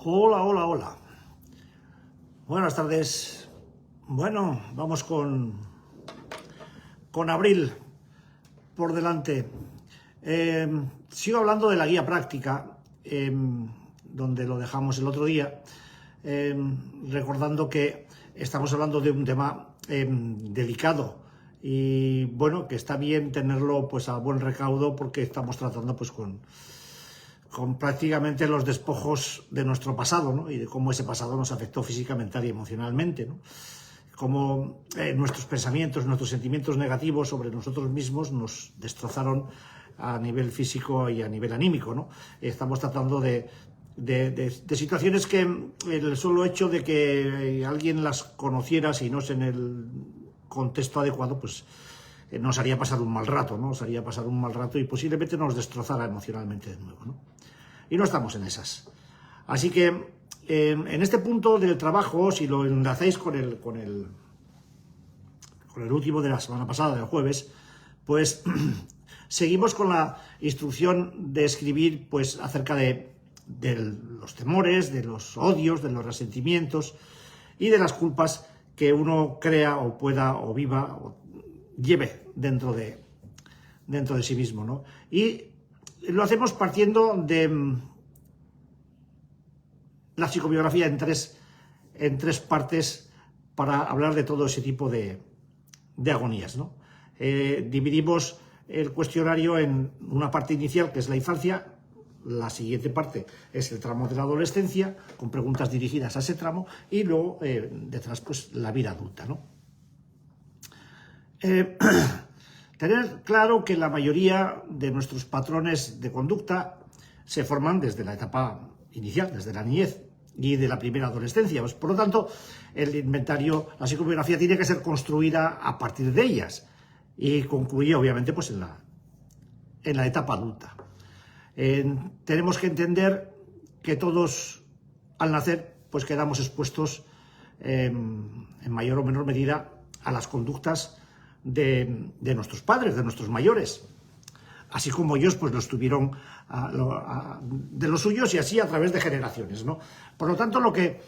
Hola, hola, hola. Buenas tardes. Bueno, vamos con abril por delante. Sigo hablando de la guía práctica, donde lo dejamos el otro día, recordando que estamos hablando de un tema delicado y bueno, que está bien tenerlo pues a buen recaudo porque estamos tratando pues con prácticamente los despojos de nuestro pasado, ¿no? Y de cómo ese pasado nos afectó física, mental y emocionalmente, ¿no? Cómo nuestros pensamientos, nuestros sentimientos negativos sobre nosotros mismos nos destrozaron a nivel físico y a nivel anímico, ¿no? Estamos tratando de situaciones que el solo hecho de que alguien las conociera, si no es en el contexto adecuado, pues nos haría pasar un mal rato, ¿no? Nos haría pasar un mal rato y posiblemente nos destrozara emocionalmente de nuevo, ¿no? Y no estamos en esas. Así que en este punto del trabajo, si lo enlazáis con el último de la semana pasada, del jueves, pues seguimos con la instrucción de escribir pues acerca de los temores, de los odios, de los resentimientos y de las culpas que uno crea o pueda o viva o lleve dentro de sí mismo, ¿no? Y lo hacemos partiendo de la psicobiografía en tres partes para hablar de todo ese tipo de agonías, ¿no? Dividimos el cuestionario en una parte inicial, que es la infancia. La siguiente parte es el tramo de la adolescencia, con preguntas dirigidas a ese tramo, y luego detrás pues la vida adulta, ¿no? Tener claro que la mayoría de nuestros patrones de conducta se forman desde la etapa inicial, desde la niñez y de la primera adolescencia. Pues, por lo tanto, el inventario, la psicobiografía tiene que ser construida a partir de ellas y concluye, obviamente, pues en la etapa adulta. Tenemos que entender que todos, al nacer, pues quedamos expuestos en mayor o menor medida a las conductas de nuestros padres, de nuestros mayores, así como ellos pues lo estuvieron de los suyos y así a través de generaciones, ¿no? Por lo tanto, de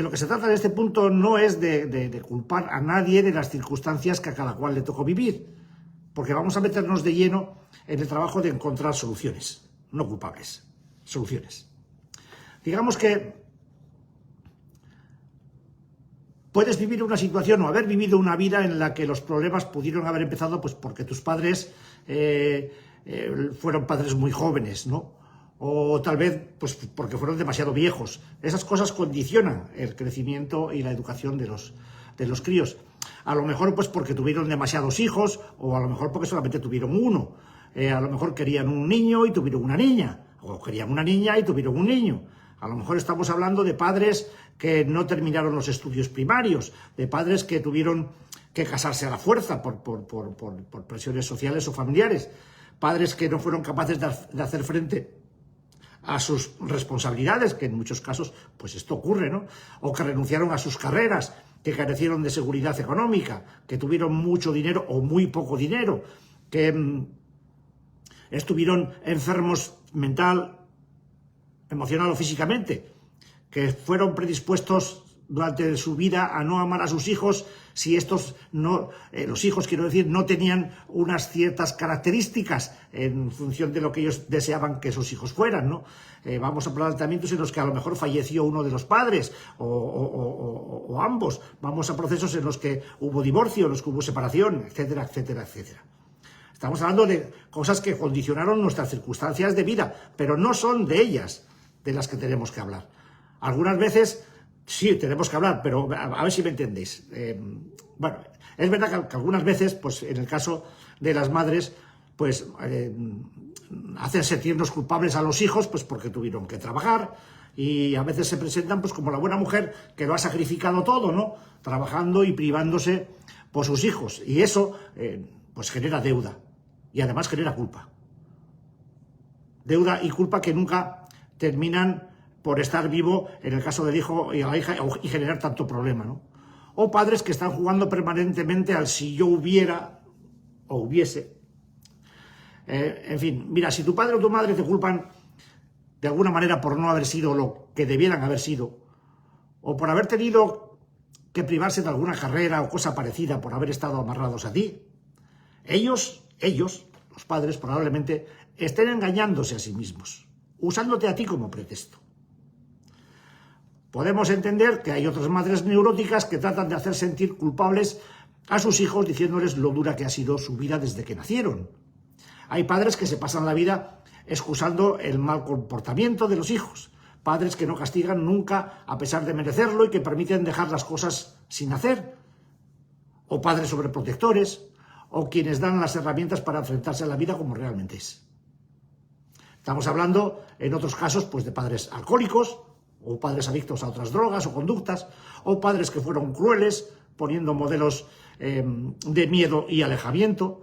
lo que se trata en este punto no es de culpar a nadie de las circunstancias que a cada cual le tocó vivir, porque vamos a meternos de lleno en el trabajo de encontrar soluciones, no culpables, soluciones. Digamos que puedes vivir una situación o haber vivido una vida en la que los problemas pudieron haber empezado pues porque tus padres fueron padres muy jóvenes, ¿no? O tal vez pues porque fueron demasiado viejos. Esas cosas condicionan el crecimiento y la educación de los críos. A lo mejor pues porque tuvieron demasiados hijos, o a lo mejor porque solamente tuvieron uno. A lo mejor querían un niño y tuvieron una niña, o querían una niña y tuvieron un niño. A lo mejor estamos hablando de padres que no terminaron los estudios primarios, de padres que tuvieron que casarse a la fuerza por presiones sociales o familiares, padres que no fueron capaces de hacer frente a sus responsabilidades, que en muchos casos pues esto ocurre, ¿no? O que renunciaron a sus carreras, que carecieron de seguridad económica, que tuvieron mucho dinero o muy poco dinero, que estuvieron enfermos mental, emocional o físicamente, que fueron predispuestos durante su vida a no amar a sus hijos si estos no, los hijos quiero decir, no tenían unas ciertas características en función de lo que ellos deseaban que sus hijos fueran, ¿no? Vamos a planteamientos en los que a lo mejor falleció uno de los padres o ambos. Vamos a procesos en los que hubo divorcio, en los que hubo separación, etcétera, etcétera, etcétera. Estamos hablando de cosas que condicionaron nuestras circunstancias de vida, pero no son de ellas de las que tenemos que hablar. Algunas veces sí tenemos que hablar, pero a ver si me entendéis. Bueno, es verdad que algunas veces, pues en el caso de las madres, pues hacen sentirnos culpables a los hijos, pues porque tuvieron que trabajar, y a veces se presentan pues como la buena mujer que lo ha sacrificado todo, ¿no? Trabajando y privándose por sus hijos, y eso pues genera deuda y además genera culpa. Deuda y culpa que nunca terminan por estar vivo en el caso del hijo y la hija y generar tanto problema, ¿no? O padres que están jugando permanentemente al si yo hubiera o hubiese. En fin, mira, si tu padre o tu madre te culpan de alguna manera por no haber sido lo que debieran haber sido, o por haber tenido que privarse de alguna carrera o cosa parecida por haber estado amarrados a ti, ellos, los padres, probablemente estén engañándose a sí mismos, usándote a ti como pretexto. Podemos entender que hay otras madres neuróticas que tratan de hacer sentir culpables a sus hijos diciéndoles lo dura que ha sido su vida desde que nacieron. Hay padres que se pasan la vida excusando el mal comportamiento de los hijos, padres que no castigan nunca a pesar de merecerlo y que permiten dejar las cosas sin hacer, o padres sobreprotectores, o quienes dan las herramientas para enfrentarse a la vida como realmente es. Estamos hablando, en otros casos, pues de padres alcohólicos, o padres adictos a otras drogas o conductas, o padres que fueron crueles, poniendo modelos de miedo y alejamiento,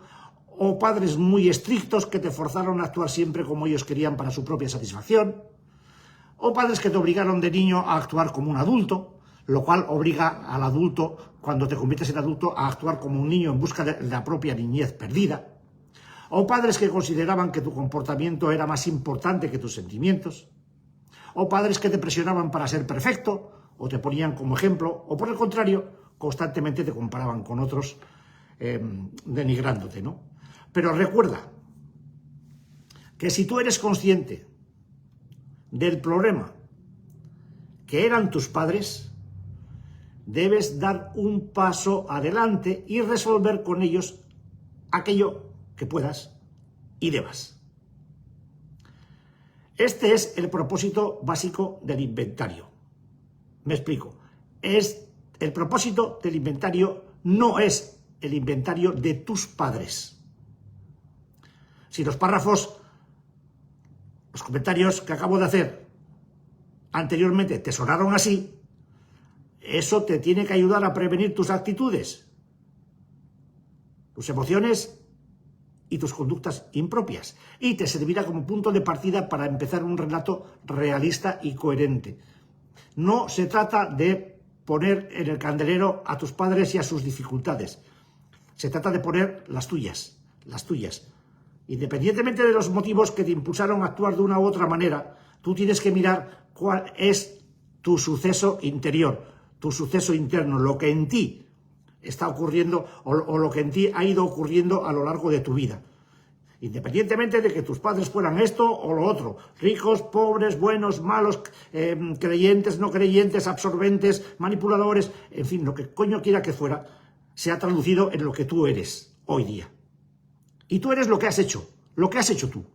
o padres muy estrictos que te forzaron a actuar siempre como ellos querían para su propia satisfacción, o padres que te obligaron de niño a actuar como un adulto, lo cual obliga al adulto, cuando te conviertes en adulto, a actuar como un niño en busca de la propia niñez perdida, o padres que consideraban que tu comportamiento era más importante que tus sentimientos, o padres que te presionaban para ser perfecto, o te ponían como ejemplo, o por el contrario, constantemente te comparaban con otros, denigrándote, ¿no? Pero recuerda que si tú eres consciente del problema que eran tus padres, debes dar un paso adelante y resolver con ellos aquello que puedas y debas. Este es el propósito básico del inventario. Me explico. El propósito del inventario no es el inventario de tus padres. Si los comentarios que acabo de hacer anteriormente te sonaron así, eso te tiene que ayudar a prevenir tus actitudes, tus emociones y tus conductas impropias, y te servirá como punto de partida para empezar un relato realista y coherente. No se trata de poner en el candelero a tus padres y a sus dificultades, se trata de poner las tuyas, Independientemente de los motivos que te impulsaron a actuar de una u otra manera, tú tienes que mirar cuál es tu suceso interior, tu suceso interno, lo que en ti está ocurriendo o lo que en ti ha ido ocurriendo a lo largo de tu vida. Independientemente de que tus padres fueran esto o lo otro, ricos, pobres, buenos, malos, creyentes, no creyentes, absorbentes, manipuladores, en fin, lo que coño quiera que fuera, se ha traducido en lo que tú eres hoy día. Y tú eres lo que has hecho tú.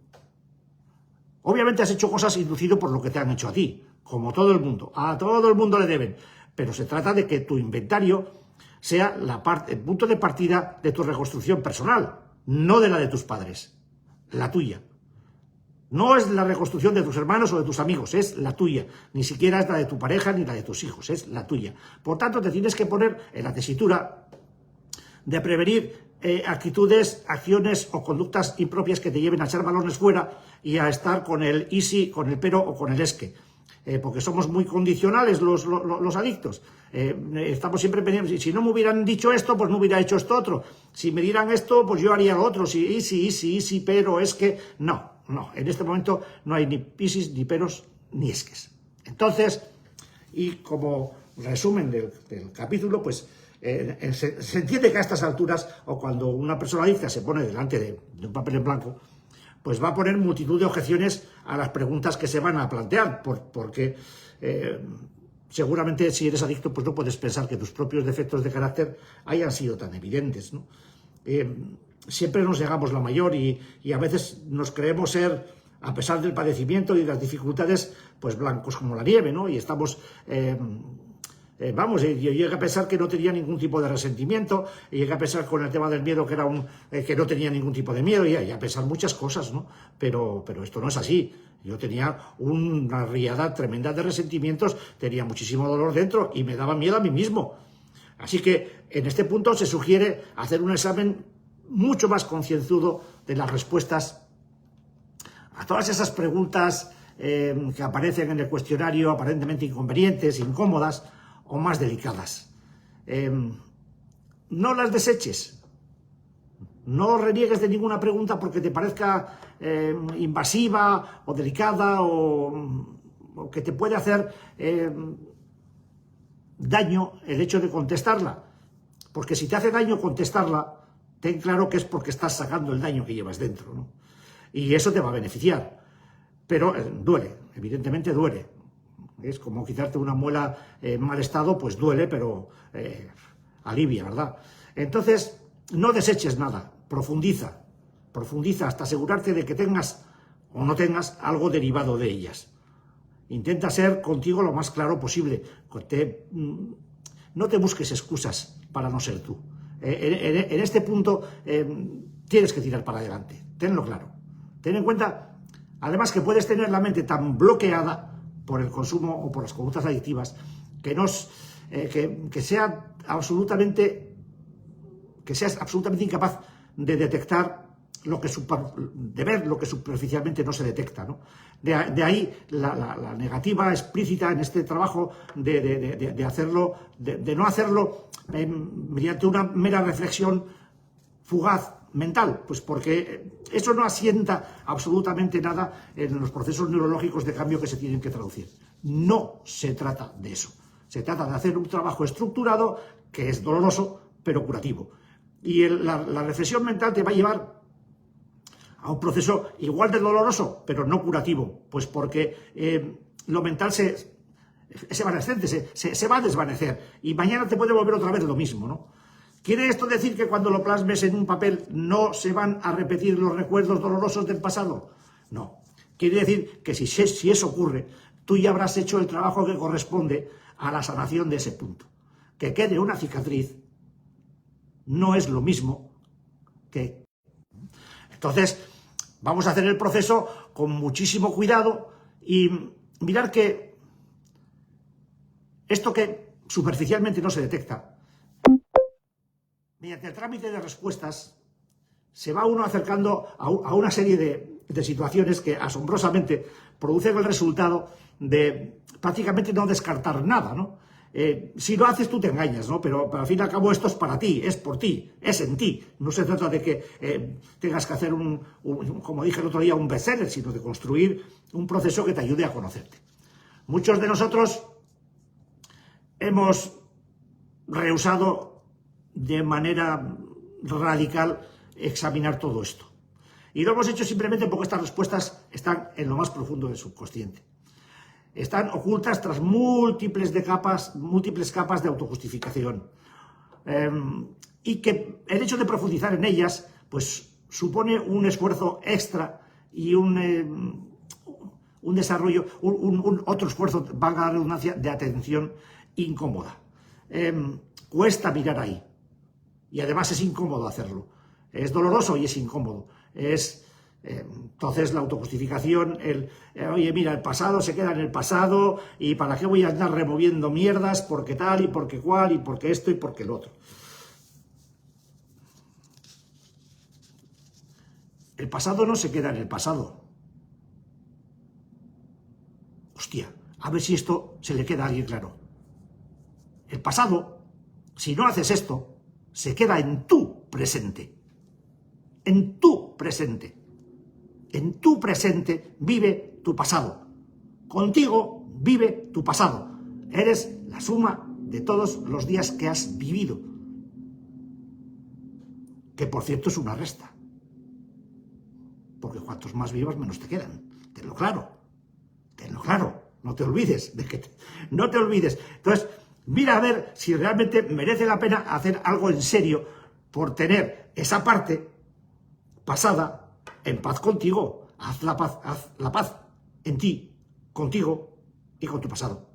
Obviamente has hecho cosas inducido por lo que te han hecho a ti, como todo el mundo. A todo el mundo le deben. Pero se trata de que tu inventario sea el punto de partida de tu reconstrucción personal, no de la de tus padres, la tuya. No es la reconstrucción de tus hermanos o de tus amigos, es la tuya. Ni siquiera es la de tu pareja ni la de tus hijos, es la tuya. Por tanto, te tienes que poner en la tesitura de prevenir actitudes, acciones o conductas impropias que te lleven a echar balones fuera y a estar con el y si, con el pero o con el es que. Porque somos muy condicionales los adictos. Estamos siempre pendientes. Si no me hubieran dicho esto, pues no hubiera hecho esto otro. Si me dieran esto, pues yo haría lo otro. Si, pero es que... No. En este momento no hay ni isis, ni peros, ni esques. Entonces, y como resumen del capítulo, pues... se entiende que a estas alturas, o cuando una persona adicta se pone delante de un papel en blanco, pues va a poner multitud de objeciones a las preguntas que se van a plantear, porque seguramente si eres adicto, pues no puedes pensar que tus propios defectos de carácter hayan sido tan evidentes, ¿no? Siempre nos llegamos la mayor y a veces nos creemos ser, a pesar del padecimiento y de las dificultades, pues blancos como la nieve, ¿no? Y estamos... yo llegué a pensar que no tenía ningún tipo de resentimiento, y llegué a pensar con el tema del miedo que era que no tenía ningún tipo de miedo, y a pensar muchas cosas, ¿no? Pero esto no es así. Yo tenía una riada tremenda de resentimientos, tenía muchísimo dolor dentro y me daba miedo a mí mismo. Así que en este punto se sugiere hacer un examen mucho más concienzudo de las respuestas a todas esas preguntas que aparecen en el cuestionario, aparentemente inconvenientes, incómodas, o más delicadas. No las deseches. No reniegues de ninguna pregunta porque te parezca invasiva o delicada o que te puede hacer daño el hecho de contestarla. Porque si te hace daño contestarla, ten claro que es porque estás sacando el daño que llevas dentro, ¿no? Y eso te va a beneficiar. Pero duele, evidentemente duele. Es como quitarte una muela en mal estado, pues duele, pero alivia, ¿verdad? Entonces, no deseches nada, profundiza hasta asegurarte de que tengas o no tengas algo derivado de ellas. Intenta ser contigo lo más claro posible. No te busques excusas para no ser tú. En este punto tienes que tirar para adelante, tenlo claro. Ten en cuenta, además, que puedes tener la mente tan bloqueada por el consumo o por las conductas adictivas que seas absolutamente incapaz de detectar de ver lo que superficialmente no se detecta, ¿no? De ahí la negativa explícita en este trabajo de hacerlo, de no hacerlo mediante una mera reflexión fugaz mental, pues porque eso no asienta absolutamente nada en los procesos neurológicos de cambio que se tienen que traducir. No se trata de eso. Se trata de hacer un trabajo estructurado que es doloroso, pero curativo. Y la reflexión mental te va a llevar a un proceso igual de doloroso, pero no curativo, pues porque lo mental es evanescente, se va a desvanecer y mañana te puede volver otra vez lo mismo, ¿no? ¿Quiere esto decir que cuando lo plasmes en un papel no se van a repetir los recuerdos dolorosos del pasado? No. Quiere decir que si eso ocurre, tú ya habrás hecho el trabajo que corresponde a la sanación de ese punto. Que quede una cicatriz no es lo mismo que... Entonces, vamos a hacer el proceso con muchísimo cuidado y mirar que esto que superficialmente no se detecta, mediante el trámite de respuestas, se va uno acercando a una serie de situaciones que asombrosamente producen el resultado de prácticamente no descartar nada, ¿no? Si lo haces tú te engañas, ¿no? Pero al fin y al cabo esto es para ti, es por ti, es en ti. No se trata de que tengas que hacer como dije el otro día, un bestseller, sino de construir un proceso que te ayude a conocerte. Muchos de nosotros hemos rehusado de manera radical examinar todo esto. Y lo hemos hecho simplemente porque estas respuestas están en lo más profundo del subconsciente. Están ocultas tras múltiples capas de autojustificación. Y que el hecho de profundizar en ellas, pues supone un esfuerzo extra y un desarrollo, otro esfuerzo, valga la redundancia, de atención incómoda. Cuesta mirar ahí. Y además es incómodo hacerlo. Es doloroso y es incómodo. Entonces la autojustificación, oye, mira, el pasado se queda en el pasado y para qué voy a andar removiendo mierdas porque tal y porque cual y porque esto y porque el otro. El pasado no se queda en el pasado. Hostia, a ver si esto se le queda a alguien claro. El pasado, si no haces esto, se queda en tu presente. En tu presente. En tu presente vive tu pasado. Contigo vive tu pasado. Eres la suma de todos los días que has vivido. Que por cierto es una resta. Porque cuantos más vivas, menos te quedan. Tenlo claro. Tenlo claro. No te olvides. No te olvides. Entonces, mira a ver si realmente merece la pena hacer algo en serio por tener esa parte pasada en paz contigo. Haz la paz en ti, contigo y con tu pasado.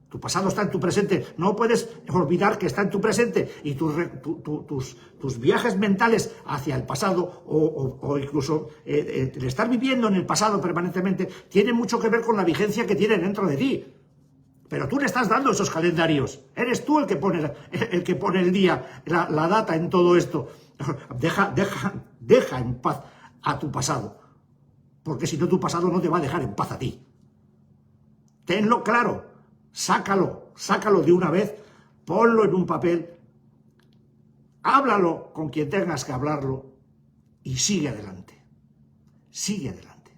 Tu pasado está en tu presente. No puedes olvidar que está en tu presente y tus viajes mentales hacia el pasado o incluso el estar viviendo en el pasado permanentemente tiene mucho que ver con la vigencia que tiene dentro de ti. Pero tú le estás dando esos calendarios. Eres tú el que pone el día, la data en todo esto. Deja en paz a tu pasado. Porque si no, tu pasado no te va a dejar en paz a ti. Tenlo claro. Sácalo de una vez. Ponlo en un papel. háblalo con quien tengas que hablarlo y sigue adelante. Sigue adelante.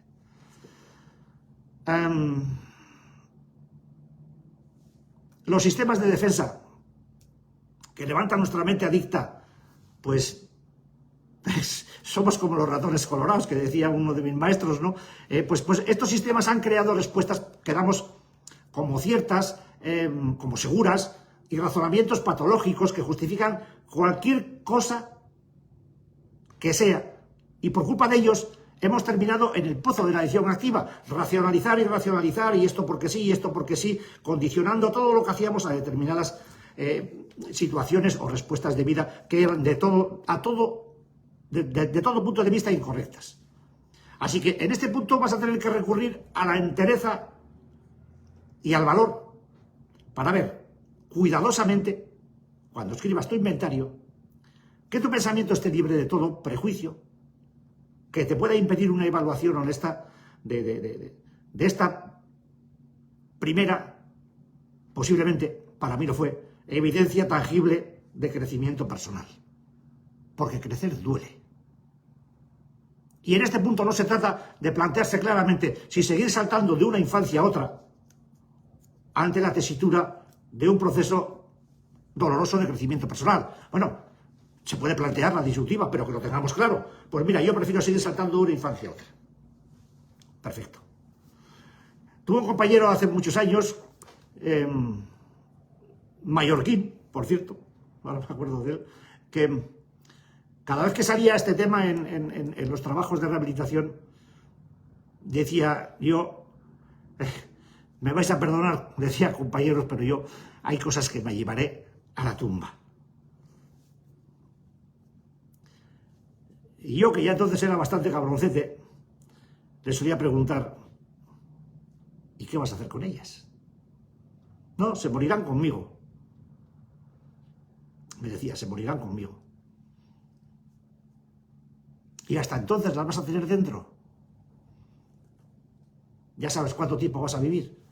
Los sistemas de defensa que levantan nuestra mente adicta, pues somos como los ratones colorados, que decía uno de mis maestros, ¿no? Pues estos sistemas han creado respuestas que damos como ciertas, como seguras, y razonamientos patológicos que justifican cualquier cosa que sea. Y por culpa de ellos hemos terminado en el pozo de la adicción activa, racionalizar y racionalizar, y esto porque sí, y esto porque sí, condicionando todo lo que hacíamos a determinadas situaciones o respuestas de vida que eran de todo punto de vista incorrectas. Así que en este punto vas a tener que recurrir a la entereza y al valor para ver cuidadosamente, cuando escribas tu inventario, que tu pensamiento esté libre de todo prejuicio, que te pueda impedir una evaluación honesta de esta primera, posiblemente, para mí lo fue, evidencia tangible de crecimiento personal. Porque crecer duele. Y en este punto no se trata de plantearse claramente si seguir saltando de una infancia a otra ante la tesitura de un proceso doloroso de crecimiento personal. Bueno, se puede plantear la disyuntiva, pero que lo tengamos claro. Pues mira, yo prefiero seguir saltando de una infancia a otra. Perfecto. Tuve un compañero hace muchos años, mallorquín, por cierto, ahora me acuerdo de él, que cada vez que salía este tema en los trabajos de rehabilitación, decía yo, me vais a perdonar, decía compañeros, pero yo hay cosas que me llevaré a la tumba. Y yo, que ya entonces era bastante cabroncete, le solía preguntar, ¿y qué vas a hacer con ellas? No, se morirán conmigo. Me decía, se morirán conmigo. Y hasta entonces las vas a tener dentro. Ya sabes cuánto tiempo vas a vivir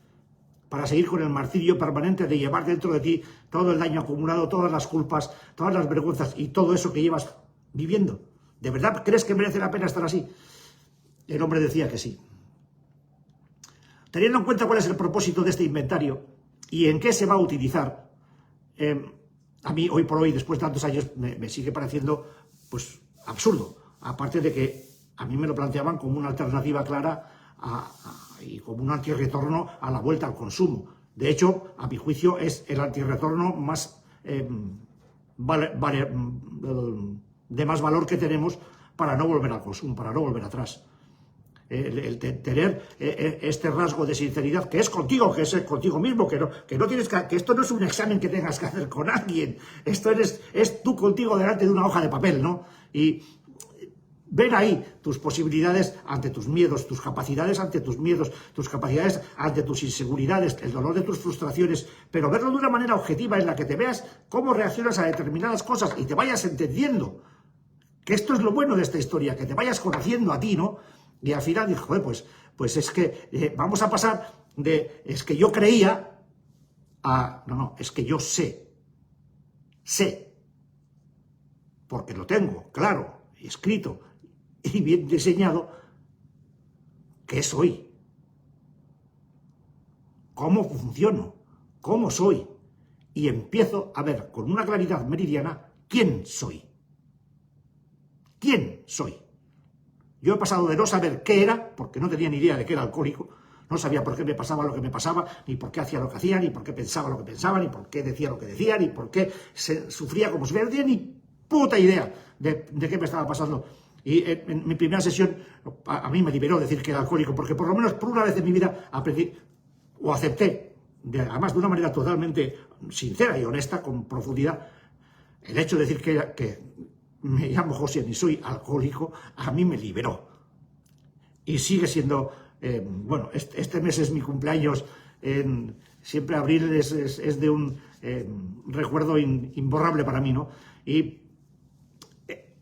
para seguir con el martirio permanente de llevar dentro de ti todo el daño acumulado, todas las culpas, todas las vergüenzas y todo eso que llevas viviendo. ¿De verdad crees que merece la pena estar así? El hombre decía que sí. Teniendo en cuenta cuál es el propósito de este inventario y en qué se va a utilizar, a mí hoy por hoy, después de tantos años, me sigue pareciendo pues absurdo. Aparte de que a mí me lo planteaban como una alternativa clara y como un antirretorno a la vuelta al consumo. De hecho, a mi juicio, es el antirretorno más de más valor que tenemos para no volver al consumo, para no volver atrás. El tener este rasgo de sinceridad, que es contigo, que es contigo mismo, que no tienes que esto no es un examen que tengas que hacer con alguien, esto es tú contigo delante de una hoja de papel, ¿no? Y ver ahí tus posibilidades ante tus miedos, tus capacidades ante tus miedos, tus capacidades ante tus inseguridades, el dolor de tus frustraciones, pero verlo de una manera objetiva en la que te veas cómo reaccionas a determinadas cosas y te vayas entendiendo, que esto es lo bueno de esta historia, que te vayas conociendo a ti, ¿no? Y al final dije, joder, pues es que vamos a pasar de, es que yo creía, a, no, es que yo sé, porque lo tengo claro, escrito y bien diseñado, qué soy, cómo funciono, cómo soy, y empiezo a ver con una claridad meridiana quién soy. ¿Quién soy? Yo he pasado de no saber qué era, porque no tenía ni idea de que era alcohólico, no sabía por qué me pasaba lo que me pasaba, ni por qué hacía lo que hacía, ni por qué pensaba lo que pensaba, ni por qué decía lo que decía, ni por qué sufría como sufría, no tenía ni puta idea de qué me estaba pasando. Y en mi primera sesión a mí me liberó decir que era alcohólico, porque por lo menos por una vez en mi vida aprendí o acepté, además de una manera totalmente sincera y honesta, con profundidad, el hecho de decir que me llamo José ni soy alcohólico, a mí me liberó. Y sigue siendo, bueno, este mes es mi cumpleaños, siempre abril es de un recuerdo imborrable para mí, ¿no? Y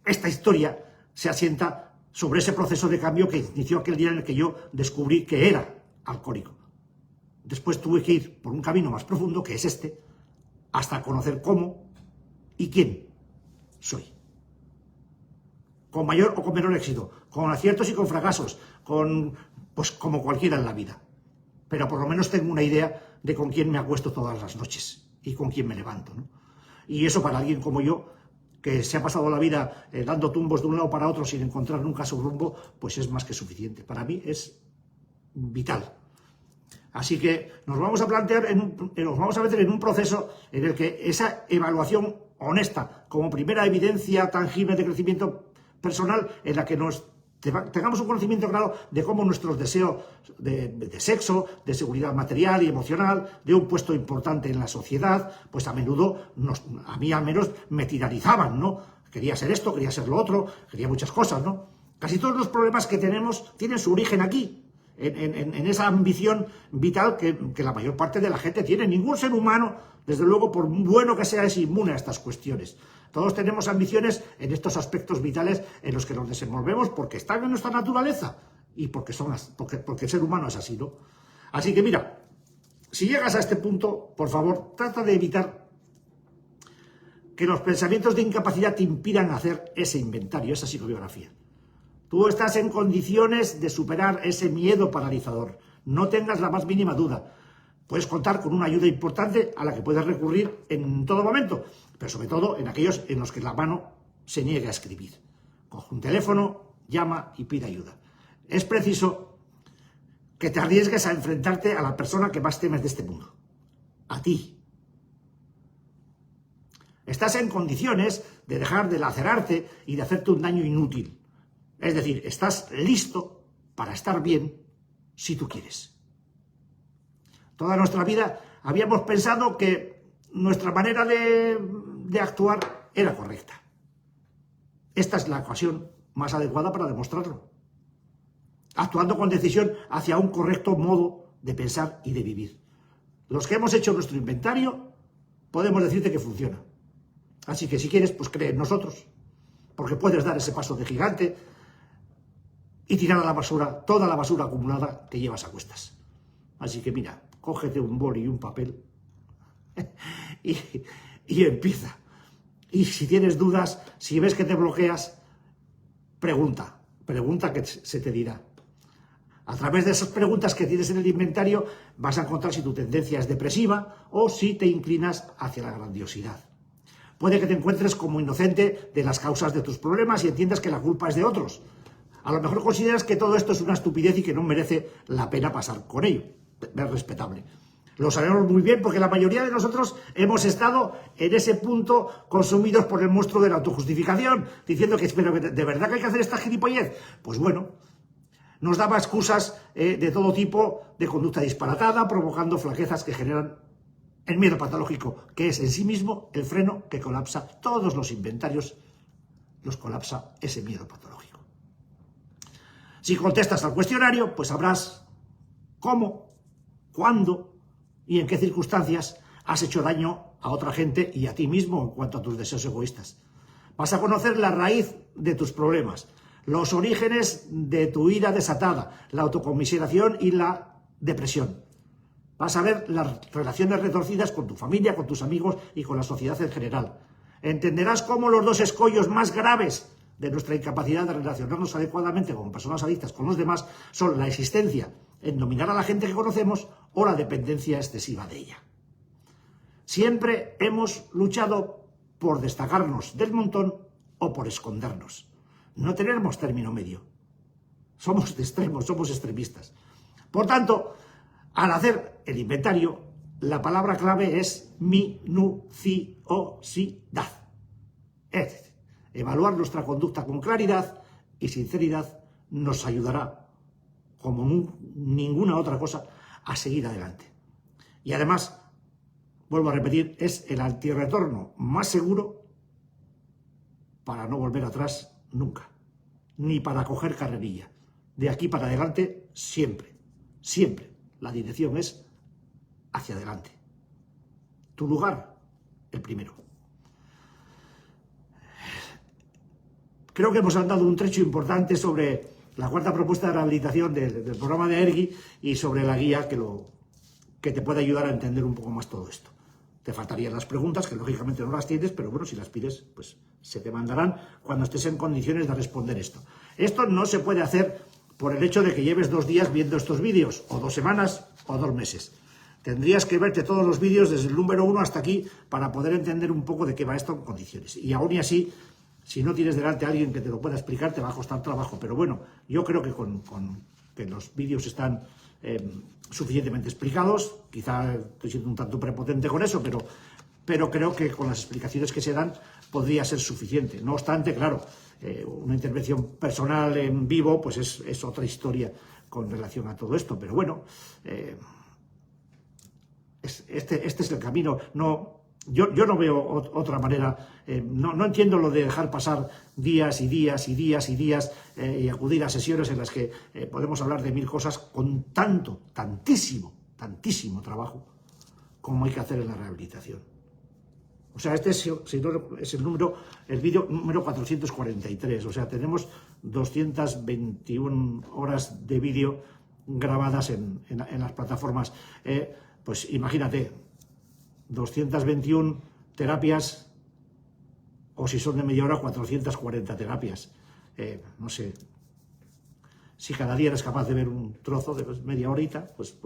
esta historia se asienta sobre ese proceso de cambio que inició aquel día en el que yo descubrí que era alcohólico. Después tuve que ir por un camino más profundo, que es este, hasta conocer cómo y quién soy. Con mayor o con menor éxito, con aciertos y con fracasos, pues como cualquiera en la vida. Pero por lo menos tengo una idea de con quién me acuesto todas las noches y con quién me levanto, ¿no? Y eso para alguien como yo, que se ha pasado la vida dando tumbos de un lado para otro sin encontrar nunca su rumbo, pues es más que suficiente. Para mí es vital. Así que nos vamos a plantear, nos vamos a meter en un proceso en el que esa evaluación honesta, como primera evidencia tangible de crecimiento personal, en la que tengamos un conocimiento claro de cómo nuestros deseos de sexo, de seguridad material y emocional, de un puesto importante en la sociedad, pues a menudo, a mí al menos, me tiranizaban, ¿no? Quería ser esto, quería ser lo otro, quería muchas cosas, ¿no? Casi todos los problemas que tenemos tienen su origen aquí, en esa ambición vital que la mayor parte de la gente tiene. Ningún ser humano, desde luego, por bueno que sea, es inmune a estas cuestiones. Todos tenemos ambiciones en estos aspectos vitales en los que nos desenvolvemos porque están en nuestra naturaleza y porque el ser humano es así, ¿no? Así que mira, si llegas a este punto, por favor, trata de evitar que los pensamientos de incapacidad te impidan hacer ese inventario, esa psicobiografía. Tú estás en condiciones de superar ese miedo paralizador. No tengas la más mínima duda. Puedes contar con una ayuda importante a la que puedes recurrir en todo momento, pero sobre todo en aquellos en los que la mano se niegue a escribir. Coge un teléfono, llama y pide ayuda. Es preciso que te arriesgues a enfrentarte a la persona que más temes de este mundo. A ti. Estás en condiciones de dejar de lacerarte y de hacerte un daño inútil. Es decir, estás listo para estar bien si tú quieres. Toda nuestra vida habíamos pensado que nuestra manera de actuar era correcta. Esta es la ocasión más adecuada para demostrarlo. Actuando con decisión hacia un correcto modo de pensar y de vivir. Los que hemos hecho nuestro inventario podemos decirte que funciona. Así que si quieres, pues cree en nosotros, porque puedes dar ese paso de gigante y tirar a la basura toda la basura acumulada que llevas a cuestas. Así que mira, cógete un boli y un papel y empieza. Y si tienes dudas, si ves que te bloqueas, pregunta que se te dirá. A través de esas preguntas que tienes en el inventario vas a encontrar si tu tendencia es depresiva o si te inclinas hacia la grandiosidad. Puede que te encuentres como inocente de las causas de tus problemas y entiendas que la culpa es de otros. A lo mejor consideras que todo esto es una estupidez y que no merece la pena pasar con ello. Es respetable. Lo sabemos muy bien porque la mayoría de nosotros hemos estado en ese punto consumidos por el monstruo de la autojustificación, diciendo que pero ¿de verdad que hay que hacer esta gilipollez? Pues bueno, nos daba excusas de todo tipo de conducta disparatada, provocando flaquezas que generan el miedo patológico, que es en sí mismo el freno que colapsa todos los inventarios, los colapsa ese miedo patológico. Si contestas al cuestionario, pues sabrás cómo, cuándo y en qué circunstancias has hecho daño a otra gente y a ti mismo en cuanto a tus deseos egoístas. Vas a conocer la raíz de tus problemas, los orígenes de tu ira desatada, la autocomiseración y la depresión. Vas a ver las relaciones retorcidas con tu familia, con tus amigos y con la sociedad en general. Entenderás cómo los dos escollos más graves de nuestra incapacidad de relacionarnos adecuadamente con personas adictas con los demás son la existencia en dominar a la gente que conocemos o la dependencia excesiva de ella. Siempre hemos luchado por destacarnos del montón o por escondernos. No tenemos término medio. Somos de extremos, somos extremistas. Por tanto, al hacer el inventario, la palabra clave es minuciosidad. Es decir, evaluar nuestra conducta con claridad y sinceridad nos ayudará, como ninguna otra cosa, a seguir adelante. Y además, vuelvo a repetir, es el antirretorno más seguro para no volver atrás nunca, ni para coger carrerilla. De aquí para adelante, siempre, siempre. La dirección es hacia adelante. Tu lugar, el primero. Creo que hemos andado un trecho importante sobre la cuarta propuesta de rehabilitación del programa de ERGI y sobre la guía que te puede ayudar a entender un poco más todo esto. Te faltarían las preguntas, que lógicamente no las tienes, pero bueno, si las pides, pues se te mandarán cuando estés en condiciones de responder esto. Esto no se puede hacer por el hecho de que lleves 2 días viendo estos vídeos, o 2 semanas, o 2 meses. Tendrías que verte todos los vídeos desde el número 1 hasta aquí para poder entender un poco de qué va esto en condiciones. Y aún y así, si no tienes delante a alguien que te lo pueda explicar, te va a costar trabajo. Pero bueno, yo creo que que los vídeos están suficientemente explicados. Quizá estoy siendo un tanto prepotente con eso, pero creo que con las explicaciones que se dan podría ser suficiente. No obstante, claro, una intervención personal en vivo pues es otra historia con relación a todo esto. Pero bueno, este es el camino. Yo no veo otra manera. No entiendo lo de dejar pasar días y días y días y días y acudir a sesiones en las que podemos hablar de 1000 cosas con tantísimo trabajo como hay que hacer en la rehabilitación. O sea, este es el vídeo número 443. O sea, tenemos 221 horas de vídeo grabadas en las plataformas. Pues imagínate, 221 terapias, o si son de media hora, 440 terapias. No sé, si cada día eres capaz de ver un trozo de media horita, pues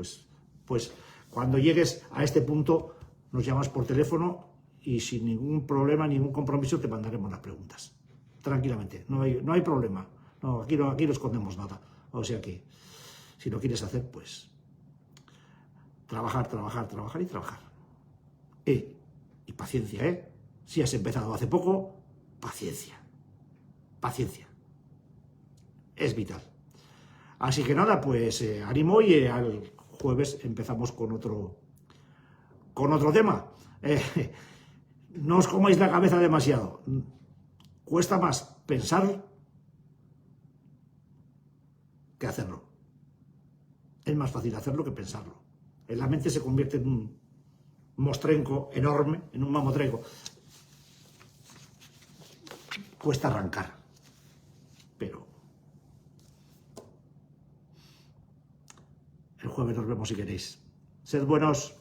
cuando llegues a este punto nos llamas por teléfono y sin ningún problema, ningún compromiso te mandaremos las preguntas. Tranquilamente, no hay problema. No, aquí no escondemos nada. O sea que, si lo quieres hacer, pues trabajar y trabajar. Y paciencia, ¿eh? Si has empezado hace poco, paciencia. Paciencia. Es vital. Así que nada, pues ánimo y al jueves empezamos con otro tema. No os comáis la cabeza demasiado. Cuesta más pensar que hacerlo. Es más fácil hacerlo que pensarlo. En la mente se convierte en un mostrenco enorme, en un mamotrenco. Cuesta arrancar. Pero el jueves nos vemos si queréis. Sed buenos.